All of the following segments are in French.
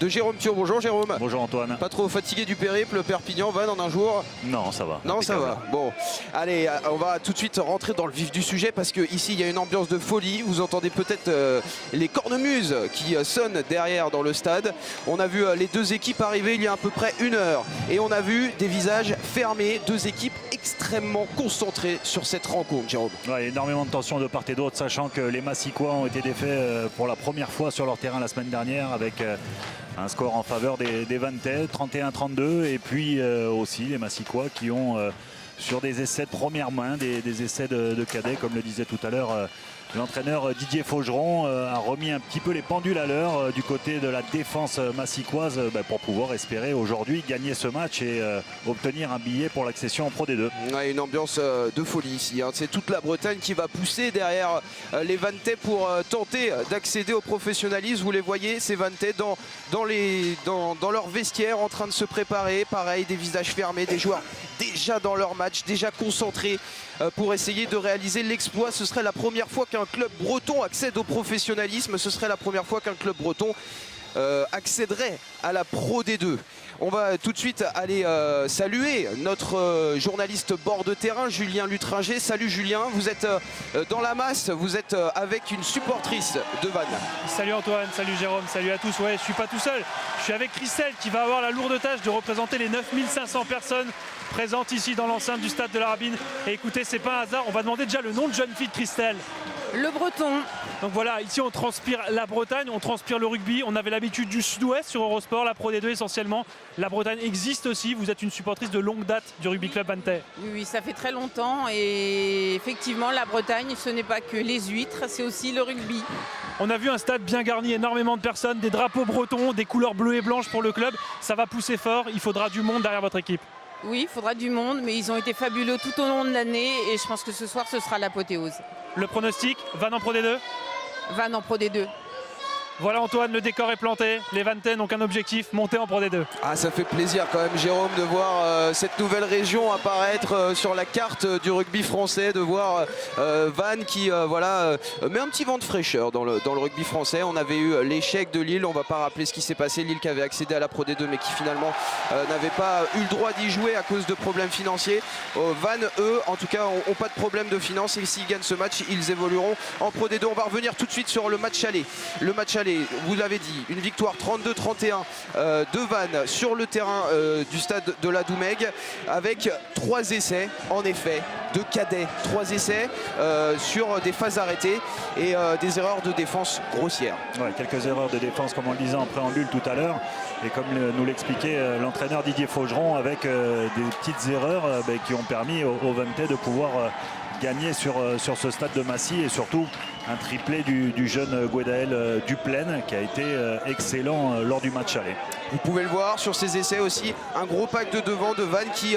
de Jérôme Thiaud. Bonjour Jérôme. Bonjour Antoine. Pas trop fatigué du périple Perpignan, Vannes en un jour? Non, ça va. Non, ça va. Bon, allez, on va tout de suite rentrer dans le vif du sujet parce que ici il y a une ambiance de folie. Vous entendez peut-être les cornemuses qui sonnent derrière dans le stade. On a vu les deux équipes arriver il y a à peu près 1 heure et on a vu des visages fermés, deux équipes extrêmement concentrées sur cette rencontre, Jérôme. Ouais, énormément de tension de part et d'autre, sachant que les Massicois ont été défaits pour la première fois sur leur terrain la semaine dernière avec un score en faveur des Vanntais, 31-32, et puis aussi les Massicois qui ont sur des essais de première main, des essais de cadets, comme le disait tout à l'heure l'entraîneur Didier Faugeron, a remis un petit peu les pendules à l'heure du côté de la défense massicoise pour pouvoir espérer aujourd'hui gagner ce match et obtenir un billet pour l'accession en Pro D2. Ouais, une ambiance de folie ici, hein. C'est toute la Bretagne qui va pousser derrière les Vanntais pour tenter d'accéder au professionnalisme. Vous les voyez, ces Vanntais dans leur vestiaire en train de se préparer. Pareil, des visages fermés, des joueurs déjà dans leur match, déjà concentrés pour essayer de réaliser l'exploit. Ce serait la première fois qu'un club breton accède au professionnalisme. Ce serait la première fois qu'un club breton accéderait à la Pro D2. On va tout de suite aller saluer notre journaliste bord de terrain, Julien Lutringer. Salut Julien, vous êtes dans la masse, vous êtes avec une supportrice de Vannes. Salut Antoine, salut Jérôme, salut à tous. Ouais, je suis pas tout seul, je suis avec Christelle qui va avoir la lourde tâche de représenter les 9500 personnes présentes ici dans l'enceinte du stade de la Rabine. Et écoutez, c'est pas un hasard, on va demander déjà le nom de jeune fille de Christelle. Le breton. Donc voilà, ici on transpire la Bretagne, on transpire le rugby. On avait l'habitude du sud-ouest sur Eurosport, la Pro D2 essentiellement. La Bretagne existe aussi, vous êtes une supportrice de longue date du rugby club Vanntais. Oui, ça fait très longtemps et effectivement la Bretagne, ce n'est pas que les huîtres, c'est aussi le rugby. On a vu un stade bien garni, énormément de personnes, des drapeaux bretons, des couleurs bleues et blanches pour le club. Ça va pousser fort, il faudra du monde derrière votre équipe. Oui, il faudra du monde, mais ils ont été fabuleux tout au long de l'année et je pense que ce soir, ce sera l'apothéose. Le pronostic, Vannes en Pro D2? Vannes en Pro D2. Voilà Antoine, le décor est planté. Les Vanntais n'ont qu'un objectif, monter en Pro D2. Ah, ça fait plaisir quand même Jérôme de voir cette nouvelle région apparaître sur la carte du rugby français, de voir Vannes qui met un petit vent de fraîcheur dans le rugby français. On avait eu l'échec de Lille, on va pas rappeler ce qui s'est passé, Lille qui avait accédé à la Pro D2 mais qui finalement n'avait pas eu le droit d'y jouer à cause de problèmes financiers. Vannes, eux, en tout cas, ont pas de problème de finances et s'ils gagnent ce match, ils évolueront en Pro D2. On va revenir tout de suite sur le match aller. Le match aller, vous l'avez dit, une victoire 32-31 de Vannes sur le terrain du stade de la Doumègue avec 3 essais en effet de cadets, 3 essais sur des phases arrêtées et des erreurs de défense grossières. Ouais, quelques erreurs de défense comme on le disait en préambule tout à l'heure et comme nous l'expliquait l'entraîneur Didier Faugeron avec des petites erreurs qui ont permis aux Vanntais de pouvoir gagner sur ce stade de Massy et surtout un triplé du jeune Gwenaël Duplaine qui a été excellent lors du match aller. Vous pouvez le voir sur ces essais aussi, un gros pack de devant de Vannes qui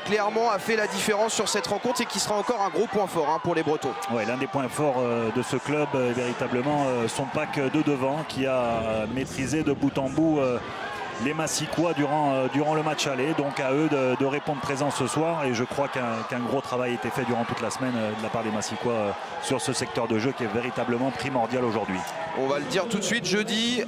clairement a fait la différence sur cette rencontre et qui sera encore un gros point fort pour les Bretons. Ouais, l'un des points forts de ce club est véritablement son pack de devant qui a maîtrisé de bout en bout les Massicois durant le match aller. Donc à eux de répondre présent ce soir et je crois qu'un gros travail a été fait durant toute la semaine de la part des Massicois sur ce secteur de jeu qui est véritablement primordial aujourd'hui. On va le dire tout de suite, jeudi,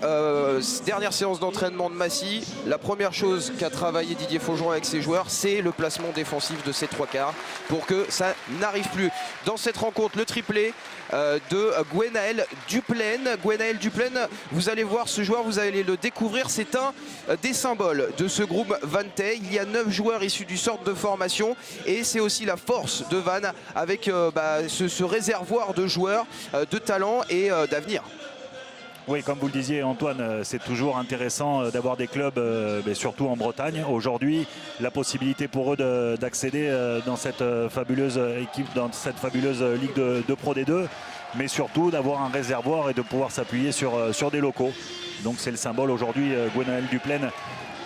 dernière séance d'entraînement de Massy. La première chose qu'a travaillé Didier Faugeron avec ses joueurs, c'est le placement défensif de ces 3 quarts pour que ça n'arrive plus. Dans cette rencontre, le triplé de Gwenaël Duplaine. Gwenaël Duplaine, vous allez voir ce joueur, vous allez le découvrir, c'est un des symboles de ce groupe Vanntais. Il y a 9 joueurs issus du centre de formation et c'est aussi la force de Vannes avec ce réservoir de joueurs de talent et d'avenir. Oui, comme vous le disiez Antoine, c'est toujours intéressant d'avoir des clubs, surtout en Bretagne. Aujourd'hui, la possibilité pour eux d'accéder dans cette fabuleuse équipe, dans cette fabuleuse ligue de Pro D2, mais surtout d'avoir un réservoir et de pouvoir s'appuyer sur des locaux. Donc c'est le symbole aujourd'hui, Gwenaël Duplaine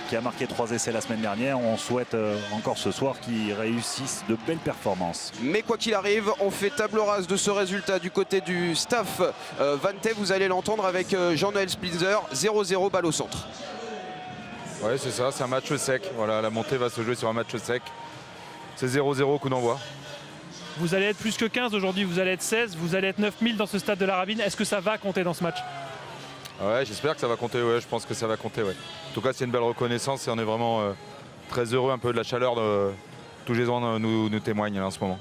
qui a marqué 3 essais la semaine dernière. On souhaite encore ce soir qu'ils réussissent de belles performances. Mais quoi qu'il arrive, on fait table rase de ce résultat du côté du staff Vanntais. Vous allez l'entendre avec Jean-Noël Splinzer, 0-0 balle au centre. Ouais, c'est ça, c'est un match sec. Voilà, la montée va se jouer sur un match sec. C'est 0-0 coup d'envoi. Vous allez être plus que 15 aujourd'hui, vous allez être 16, vous allez être 9000 dans ce stade de la Rabine. Est-ce que ça va compter dans ce match? Ouais, j'espère que ça va compter, ouais, je pense que ça va compter. Ouais. En tout cas, c'est une belle reconnaissance et on est vraiment très heureux un peu de la chaleur de tous les gens nous témoignent là, en ce moment.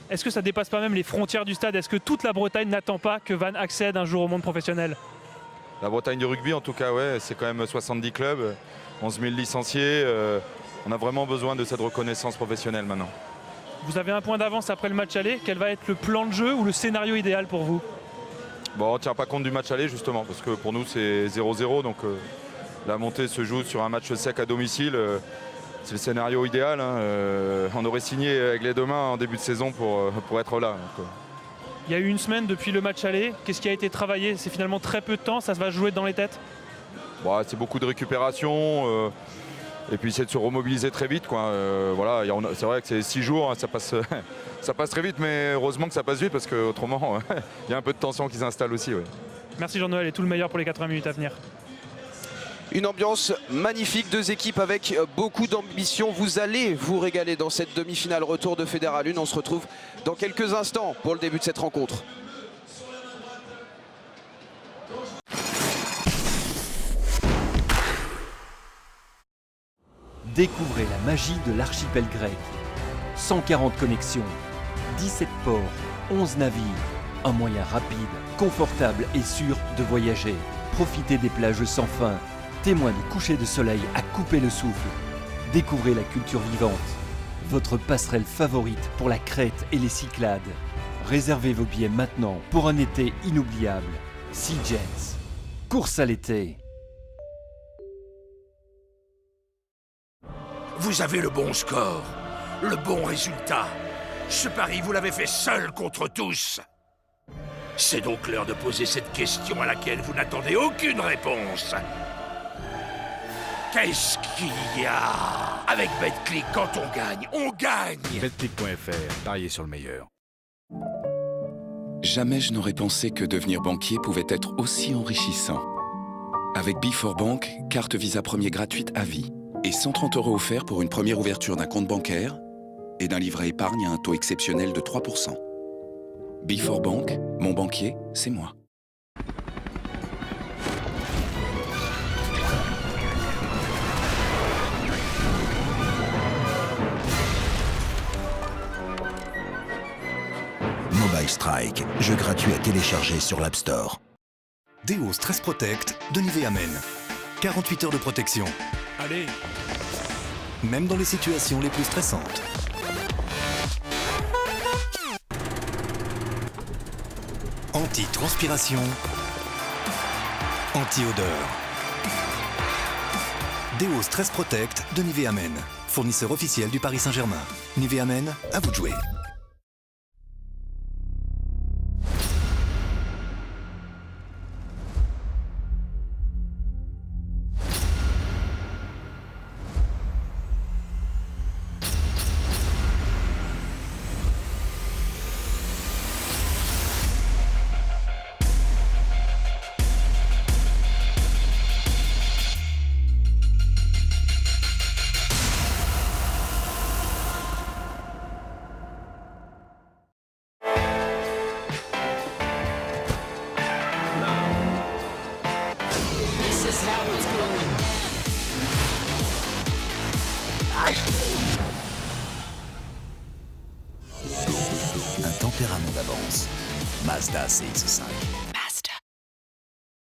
Est-ce que ça dépasse pas même les frontières du stade? Est-ce que toute la Bretagne n'attend pas que Vannes accède un jour au monde professionnel? La Bretagne du rugby, en tout cas, ouais, c'est quand même 70 clubs, 11 000 licenciés. On a vraiment besoin de cette reconnaissance professionnelle maintenant. Vous avez un point d'avance après le match aller. Quel va être le plan de jeu ou le scénario idéal pour vous? Bon, on ne tient pas compte du match aller justement, parce que pour nous c'est 0-0, donc la montée se joue sur un match sec à domicile. C'est le scénario idéal. Hein. On aurait signé avec les deux mains en début de saison pour être là. Donc, Il y a eu une semaine depuis le match aller. Qu'est-ce qui a été travaillé? C'est finalement très peu de temps, ça se va jouer dans les têtes? bon, c'est beaucoup de récupération. Et puis c'est de se remobiliser très vite. Quoi. Voilà, c'est vrai que c'est 6 jours, hein, ça passe très vite, mais heureusement que ça passe vite parce qu'autrement, il y a un peu de tension qui s'installe aussi. Ouais. Merci Jean-Noël et tout le meilleur pour les 80 minutes à venir. Une ambiance magnifique, deux équipes avec beaucoup d'ambition. Vous allez vous régaler dans cette demi-finale retour de Fédéralune. On se retrouve dans quelques instants pour le début de cette rencontre. Découvrez la magie de l'archipel grec. 140 connexions, 17 ports, 11 navires. Un moyen rapide, confortable et sûr de voyager. Profitez des plages sans fin. Témoins du coucher de soleil à couper le souffle. Découvrez la culture vivante. Votre passerelle favorite pour la Crète et les Cyclades. Réservez vos billets maintenant pour un été inoubliable. Sea Jets. Course à l'été. Vous avez le bon score, le bon résultat. Ce pari, vous l'avez fait seul contre tous. C'est donc l'heure de poser cette question à laquelle vous n'attendez aucune réponse. Qu'est-ce qu'il y a? Avec BetClick, quand on gagne. BetClick.fr, pariez sur le meilleur. Jamais je n'aurais pensé que devenir banquier pouvait être aussi enrichissant. Avec B4Bank, carte Visa Premier gratuite à vie. Et 130 € offerts pour une première ouverture d'un compte bancaire et d'un livret épargne à un taux exceptionnel de 3%. B4Bank, mon banquier, c'est moi. Mobile Strike, jeu gratuit à télécharger sur l'App Store. Déo Stress Protect de Nivea Men. 48 heures de protection. Allez! Même dans les situations les plus stressantes. Anti-transpiration. Anti-odeur. Déo Stress Protect de Nivea Men. Fournisseur officiel du Paris Saint-Germain. Nivea Men, à vous de jouer. Un tempérament d'avance. Mazda CX-5. Mazda.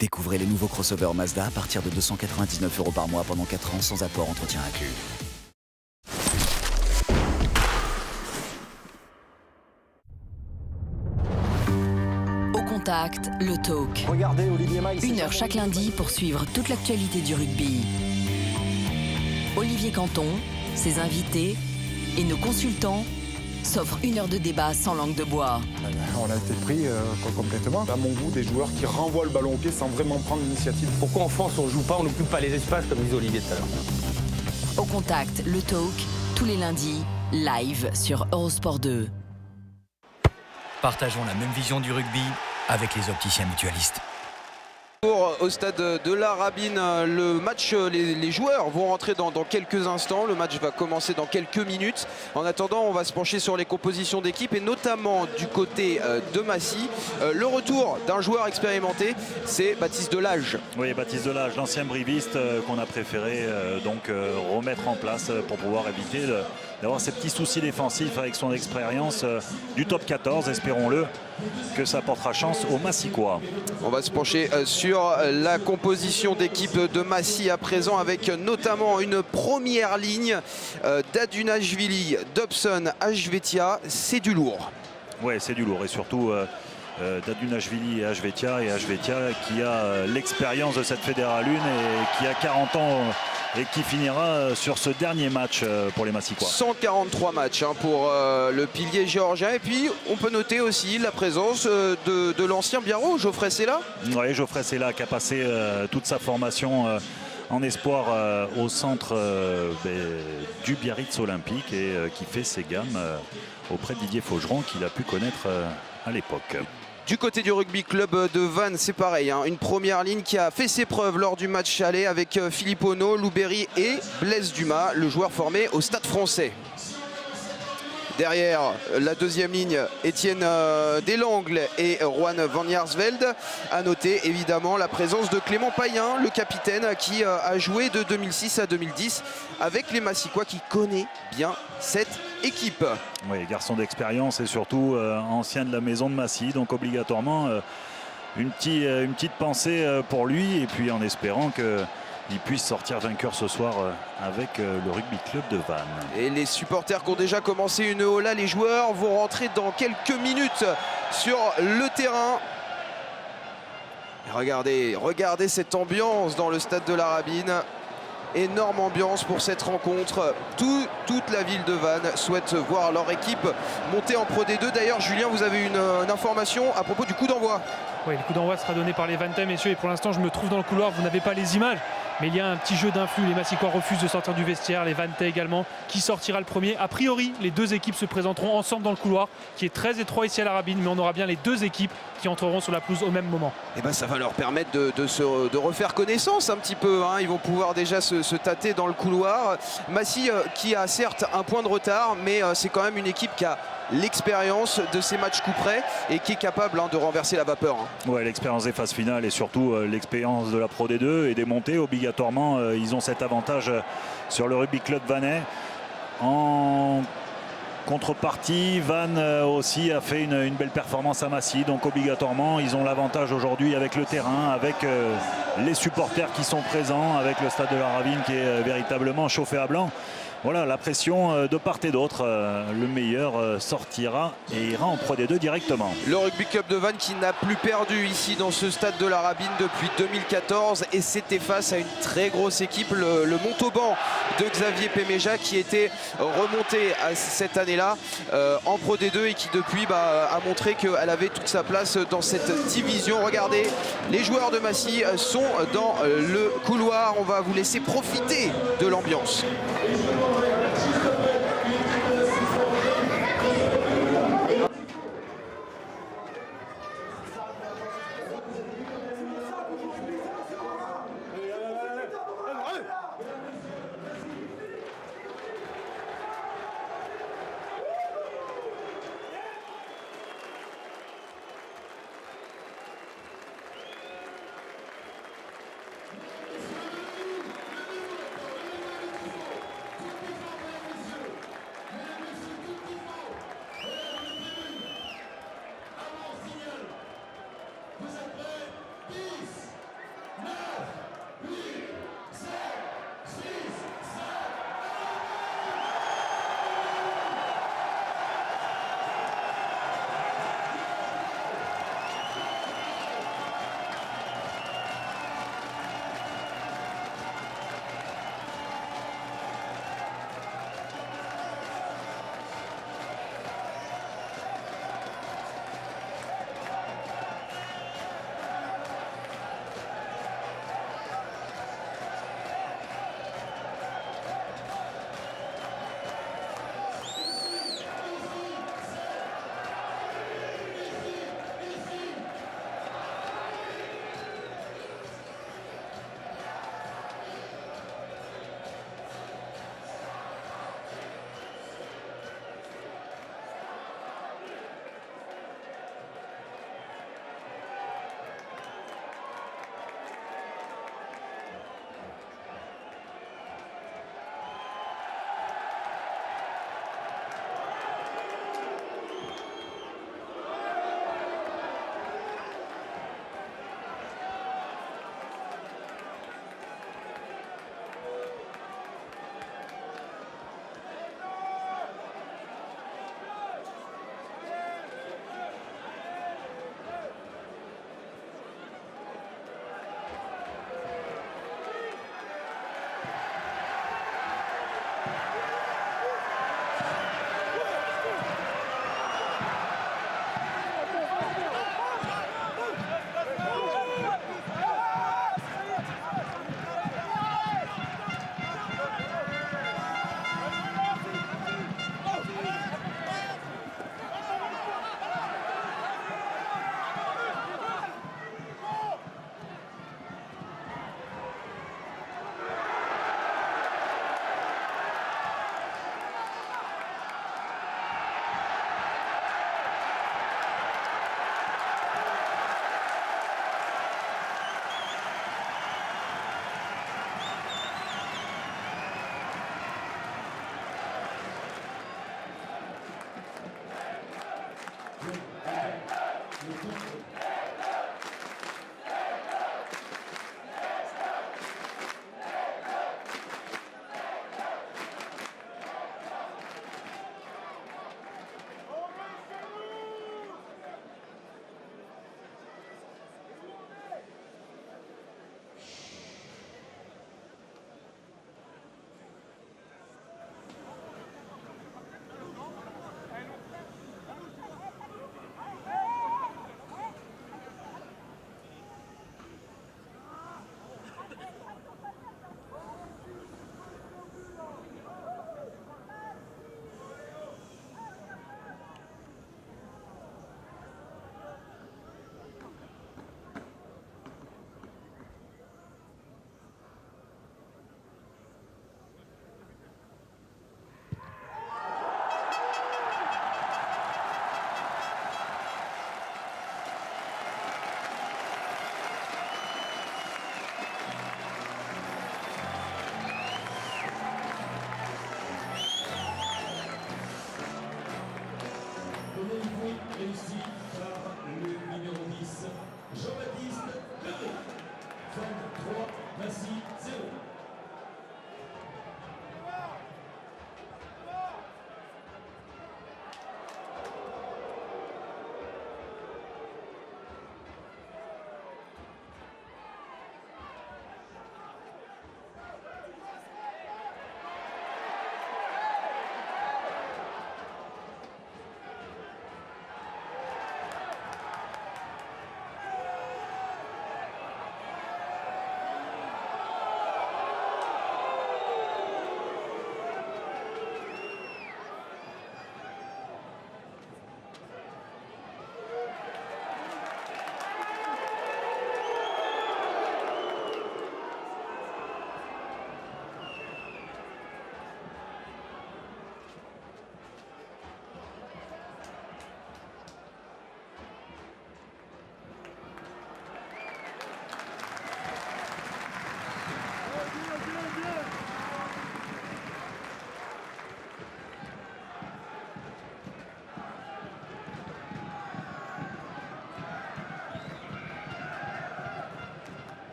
Découvrez les nouveaux crossovers Mazda à partir de 299 € par mois pendant 4 ans sans apport entretien inclus. Au contact, le talk. Regardez Olivier Maïs. 1 heure chaque lundi pour suivre toute l'actualité du rugby. Olivier Canton, ses invités et nos consultants s'offrent 1 heure de débat sans langue de bois. On a été pris complètement. À mon goût, des joueurs qui renvoient le ballon au pied sans vraiment prendre l'initiative. Pourquoi en France on joue pas, on n'occupe pas les espaces comme disait Olivier tout à l'heure. Au contact, le talk, tous les lundis, live sur Eurosport 2. Partageons la même vision du rugby avec les opticiens mutualistes. Au stade de la Rabine, le match, les joueurs vont rentrer dans quelques instants. Le match va commencer dans quelques minutes. En attendant, on va se pencher sur les compositions d'équipe et notamment du côté de Massy. Le retour d'un joueur expérimenté, c'est Baptiste Delage. Oui, Baptiste Delage, l'ancien briviste qu'on a préféré remettre en place pour pouvoir éviter d'avoir ces petits soucis défensifs avec son expérience du top 14, espérons-le, que ça portera chance aux Massicois. On va se pencher sur la composition d'équipe de Massy à présent avec notamment une première ligne d'Adunashvili, Dobson, Ajvetia. C'est du lourd. Oui, c'est du lourd et surtout d'Adunashvili et Ajvetia qui a l'expérience de cette Fédérale 1 et qui a 40 ans et qui finira sur ce dernier match pour les Massicois. 143 matchs pour le pilier géorgien. Et puis on peut noter aussi la présence de l'ancien Biarro, Geoffrey Sella. Oui, Geoffrey Sella qui a passé toute sa formation en espoir au centre du Biarritz Olympique et qui fait ses gammes auprès de Didier Faugeron qu'il a pu connaître à l'époque. Du côté du rugby club de Vannes, c'est pareil, une première ligne qui a fait ses preuves lors du match aller avec Philippe Ono, Lou Berry et Blaise Dumas, le joueur formé au Stade Français. Derrière la deuxième ligne, Étienne Deslangles et Juan Van Jaarsveld. À noter évidemment la présence de Clément Payen, le capitaine qui a joué de 2006 à 2010 avec les Massicois, qui connaît bien cette équipe. Oui, garçon d'expérience et surtout ancien de la maison de Massy, donc obligatoirement une petite pensée pour lui et puis en espérant qu'il puisse sortir vainqueur ce soir avec le rugby club de Vannes. Et les supporters qui ont déjà commencé une hola, les joueurs vont rentrer dans quelques minutes sur le terrain. Et regardez cette ambiance dans le stade de la Rabine. Énorme ambiance pour cette rencontre. Toute la ville de Vannes souhaite voir leur équipe monter en Pro D2. D'ailleurs, Julien, vous avez une information à propos du coup d'envoi. Oui, le coup d'envoi sera donné par les Vantais, messieurs. Et pour l'instant, je me trouve dans le couloir. Vous n'avez pas les images, mais il y a un petit jeu d'influx. Les Massicois refusent de sortir du vestiaire. Les Vantais également. Qui sortira le premier? A priori, les deux équipes se présenteront ensemble dans le couloir, qui est très étroit ici à la Rabine. Mais on aura bien les deux équipes qui entreront sur la pelouse au même moment. Et ben, ça va leur permettre de refaire connaissance un petit peu. Ils vont pouvoir déjà se tâter dans le couloir. Massy qui a certes un point de retard, mais c'est quand même une équipe qui a l'expérience de ces matchs coup près et qui est capable de renverser la vapeur. Ouais, l'expérience des phases finales et surtout l'expérience de la Pro D2 et des montées. Obligatoirement, ils ont cet avantage sur le rugby club vannais. En contrepartie, Vannes aussi a fait une belle performance à Massy, donc obligatoirement ils ont l'avantage aujourd'hui avec le terrain, avec les supporters qui sont présents, avec le stade de la Rabine qui est véritablement chauffé à blanc. Voilà, la pression de part et d'autre. Le meilleur sortira et ira en Pro D2 directement. Le rugby club de Vannes qui n'a plus perdu ici dans ce stade de la Rabine depuis 2014 et c'était face à une très grosse équipe, le Montauban de Xavier Péméja, qui était remonté à cette année-là en Pro D2 et qui depuis a montré qu'elle avait toute sa place dans cette division. Regardez, les joueurs de Massy sont dans le couloir. On va vous laisser profiter de l'ambiance.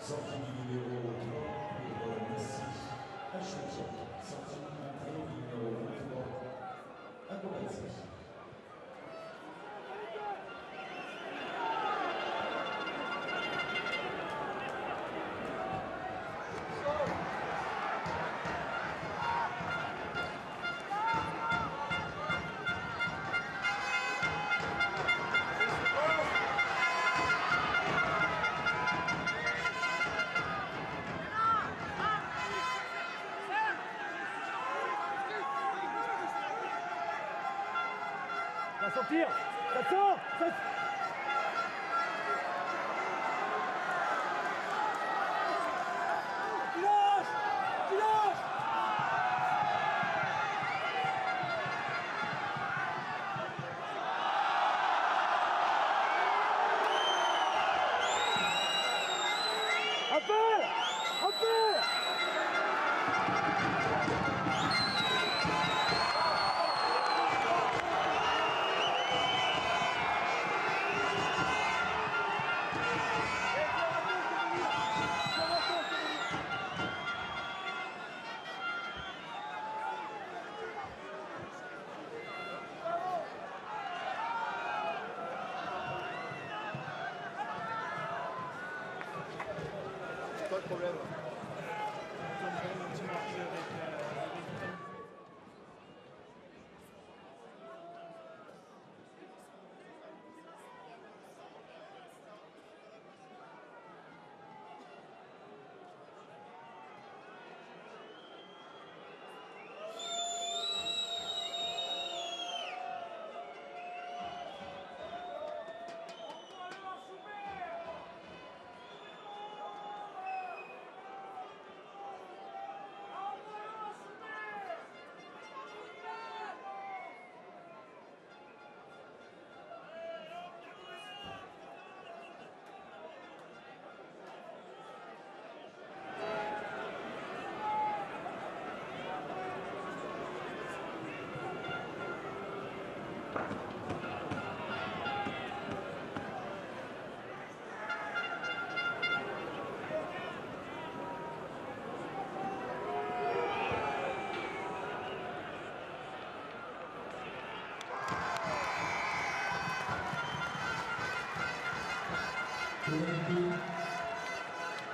Sortie du numéro 3 pour Messi, Achoutiak. Sortie entrée du numéro 23, Akobatsi. Va sortir. Ça sort. Tu lâches. Un peu. Pas de problème.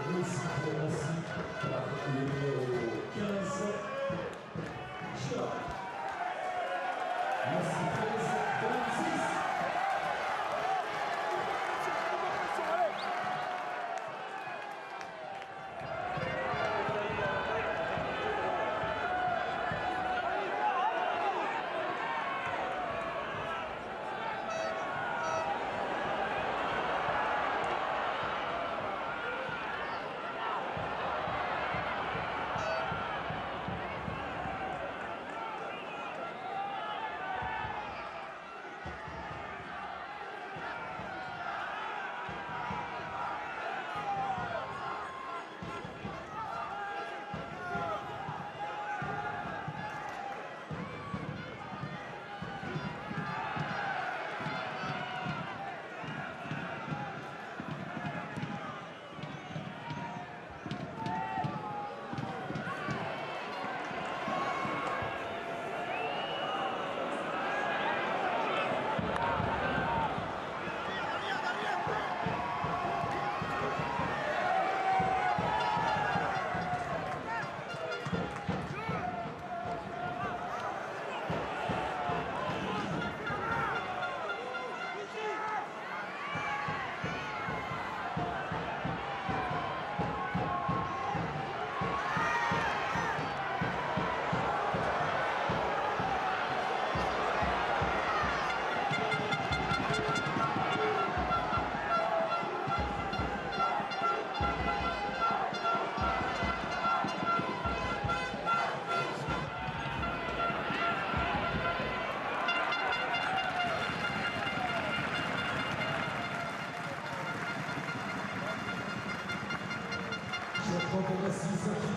Réussi par le numéro 15, Gia. Merci 13, 26.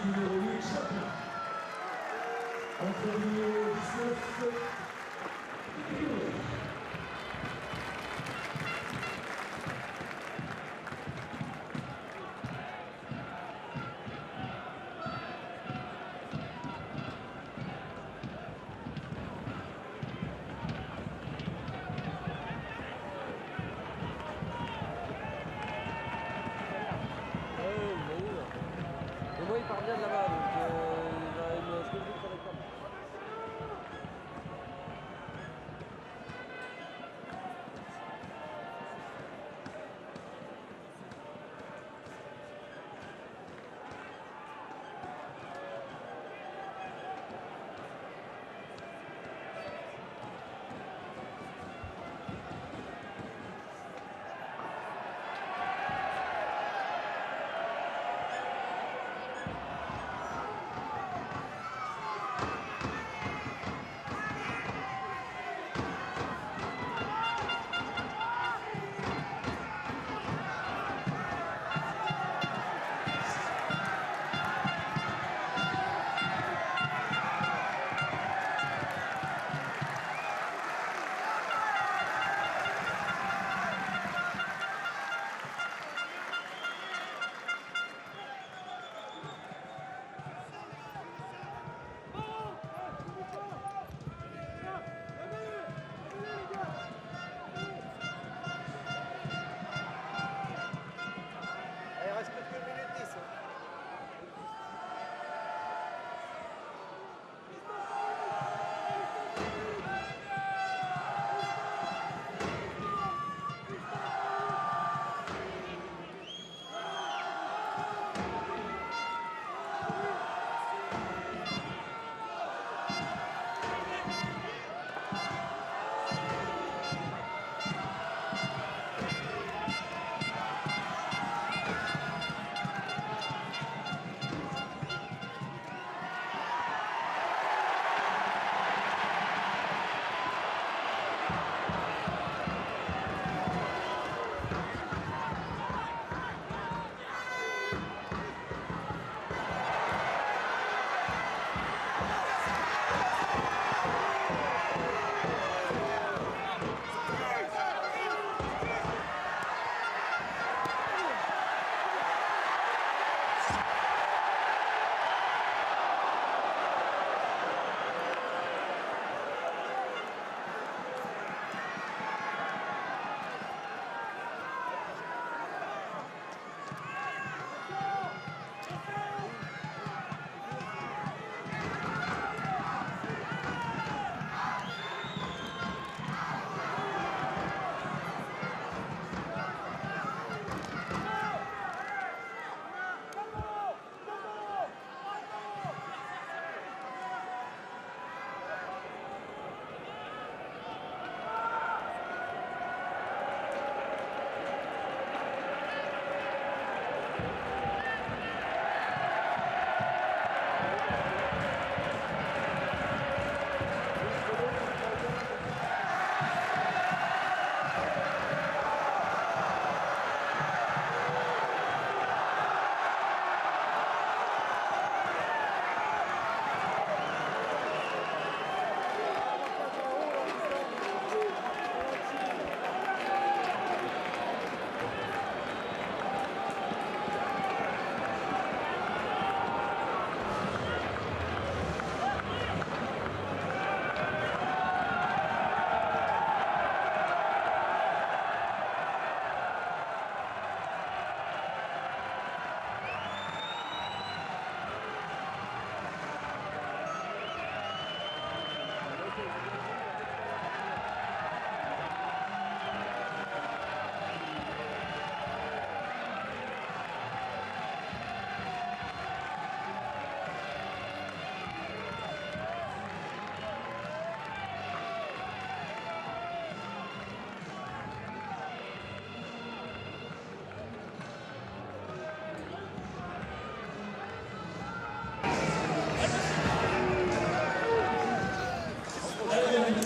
Numéro 8, Chaplin. Entre numéro 19, il part bien de là-bas. Donc, je me dis que ça va être comme.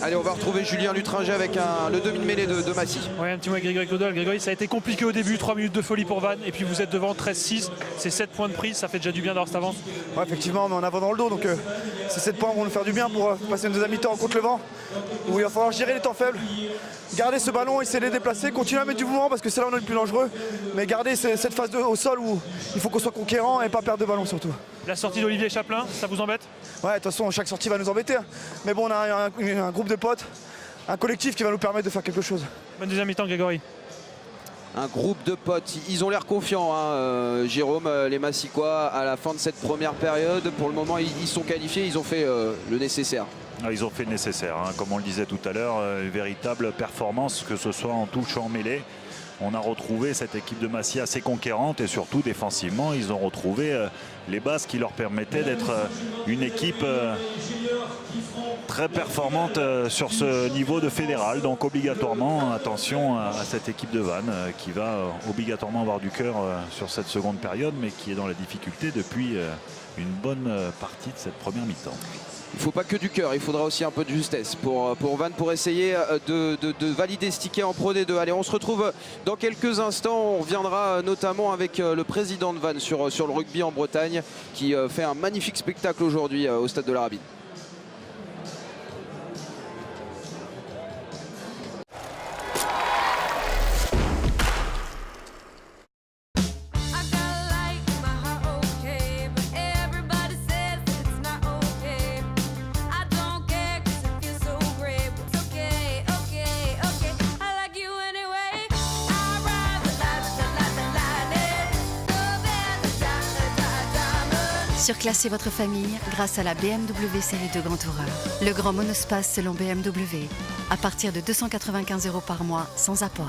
Allez, on va retrouver Julien Lutringer avec le demi-mêlée de Massy. Ouais, un petit mot avec Grégory Claudel. Grégory, ça a été compliqué au début, 3 minutes de folie pour Vannes, et puis vous êtes devant 13-6, c'est 7 points de prise, ça fait déjà du bien d'avoir cette avance. Ouais, effectivement, mais on a vent dans le dos, donc ces 7 points vont nous faire du bien pour passer une deuxième mi-temps contre le vent, où il va falloir gérer les temps faibles, garder ce ballon, essayer de les déplacer, continuer à mettre du mouvement parce que c'est là où on est le plus dangereux, mais garder cette phase au sol où il faut qu'on soit conquérant et pas perdre de ballon surtout. La sortie d'Olivier Chaplin, ça vous embête? Ouais, de toute façon, chaque sortie va nous embêter, mais bon, on a un groupe de potes, un collectif qui va nous permettre de faire quelque chose. Bonne deuxième mi-temps, Grégory. un groupe de potes. Ils ont l'air confiants, hein, Jérôme, les Massicois, à la fin de cette première période. Pour le moment, ils sont qualifiés, ils ont fait le nécessaire. Ils ont fait le nécessaire, hein. Comme on le disait tout à l'heure, une véritable performance, que ce soit en touche ou en mêlée. On a retrouvé cette équipe de Massy assez conquérante et surtout défensivement, ils ont retrouvé les bases qui leur permettaient d'être une équipe très performante sur ce niveau de fédéral. Donc obligatoirement, attention à cette équipe de Vannes qui va obligatoirement avoir du cœur sur cette seconde période, mais qui est dans la difficulté depuis une bonne partie de cette première mi-temps. Il ne faut pas que du cœur, il faudra aussi un peu de justesse pour Vannes pour essayer de valider ce ticket en Pro D2. Allez, on se retrouve dans quelques instants. On reviendra notamment avec le président de Vannes sur le rugby en Bretagne qui fait un magnifique spectacle aujourd'hui au stade de la Rabine. Surclassez votre famille grâce à la BMW série de Grand Tourer. Le grand monospace selon BMW. À partir de 295 € par mois, sans apport.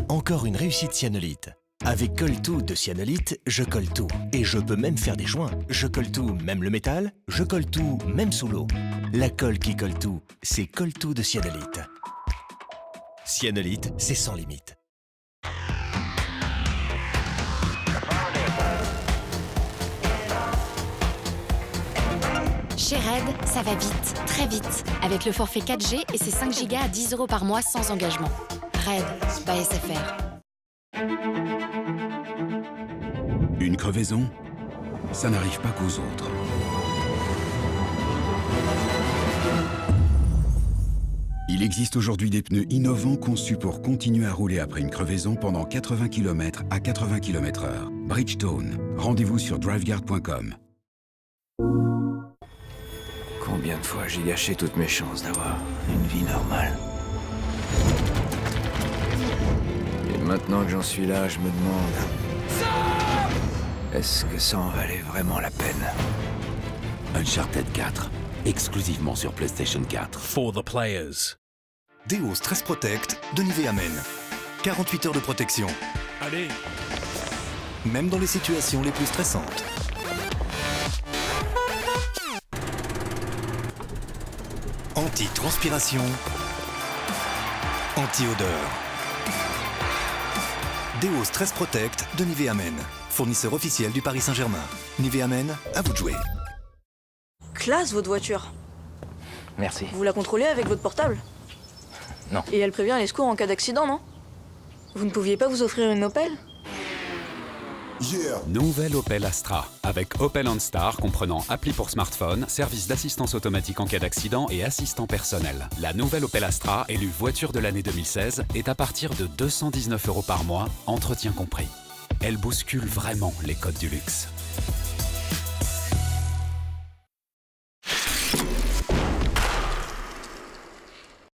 Encore une réussite Cyanolite. Avec Colle-Tout de Cyanolite, je colle tout. Et je peux même faire des joints. Je colle tout, même le métal. Je colle tout, même sous l'eau. La colle qui colle tout, c'est Colle-Tout de Cyanolite. Cyanolite, c'est sans limite. Chez Red, ça va vite, très vite. Avec le forfait 4G et ses 5 Go à 10 € par mois sans engagement. Red, by SFR. Une crevaison, ça n'arrive pas qu'aux autres. Il existe aujourd'hui des pneus innovants conçus pour continuer à rouler après une crevaison pendant 80 km à 80 km/h. Bridgestone, rendez-vous sur driveguard.com. Combien de fois j'ai gâché toutes mes chances d'avoir une vie normale. Et maintenant que j'en suis là, je me demande... Est-ce que ça en valait vraiment la peine? Uncharted 4, exclusivement sur PlayStation 4. For the players. Deo Stress Protect de Nivea Men. 48 heures de protection. Allez! Même dans les situations les plus stressantes. Anti-transpiration. Anti-odeur. Deo Stress Protect de Nivea Men. Fournisseur officiel du Paris Saint-Germain. Nivea Men, à vous de jouer. Classe, votre voiture. Merci. Vous la contrôlez avec votre portable? Non. Et elle prévient les secours en cas d'accident, non? Vous ne pouviez pas vous offrir une Opel? Nouvelle Opel Astra, avec Opel OnStar comprenant appli pour smartphone, service d'assistance automatique en cas d'accident et assistant personnel. La nouvelle Opel Astra, élue voiture de l'année 2016, est à partir de 219 € par mois, entretien compris. Elle bouscule vraiment les codes du luxe.